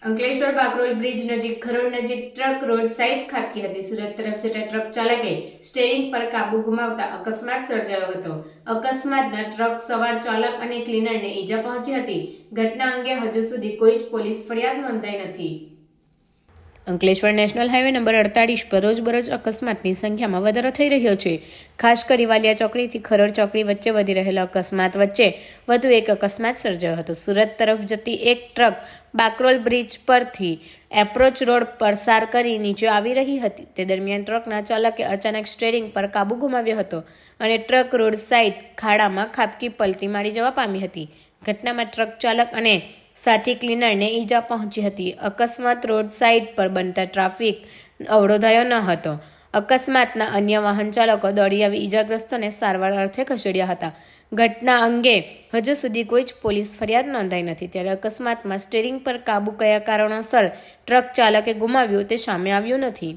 Ankleshwar Bakrol bridge નજીક ખરોડ નજીક truck road side ખાબકી હતી. સુરત તરફ જતા ટ્રક ચાલકે સ્ટીયરિંગ પર કાબુ ગુમાવતા અકસ્માત સર્જાયો હતો. અકસ્માતના ટ્રક સવાર ચાલક અને ક્લીનરને ઈજા પહોંચી હતી. ઘટના અંગે હજુ સુધી કોઈ જ પોલીસ ફરિયાદ નોંધાઈ નથી. અંકલેશ્વર નેશનલ હાઈવે નંબર 48 પર રોજબરોજ અકસ્માતની સંખ્યામાં વધારો થઈ રહ્યો છે. ખાસ કરી વાલિયા ચોકડીથી ખરોડ ચોકડી વચ્ચે વધી રહેલા અકસ્માત વચ્ચે વધુ એક અકસ્માત સર્જાયો હતો. સુરત તરફ જતી એક ટ્રક બાકરોલ બ્રિજ પરથી એપ્રોચ રોડ પસાર કરી નીચે આવી રહી હતી. તે દરમિયાન ટ્રકના ચાલકે અચાનક સ્ટીયરિંગ પર કાબુ ગુમાવ્યો હતો અને ટ્રક રોડ સાઈડ ખાડામાં ખાબકી પલટી મારી જવા પામી હતી. ઘટનામાં ટ્રક ચાલક અને સાથી ક્લીનરને ઈજા પહોંચી હતી. અકસ્માત રોડ સાઈડ પર બનતા ટ્રાફિક અવરોધાયો ન હતો. અકસ્માતના અન્ય વાહન ચાલકો દોડી આવી ઈજાગ્રસ્તોને સારવાર અર્થે ખસેડ્યા હતા. ઘટના અંગે હજુ સુધી કોઈ જ પોલીસ ફરિયાદ નોંધાઈ નથી. ત્યારે અકસ્માતમાં સ્ટીયરિંગ પર કાબુ કયા કારણોસર ટ્રક ચાલકે ગુમાવ્યું તે સામે આવ્યું નથી.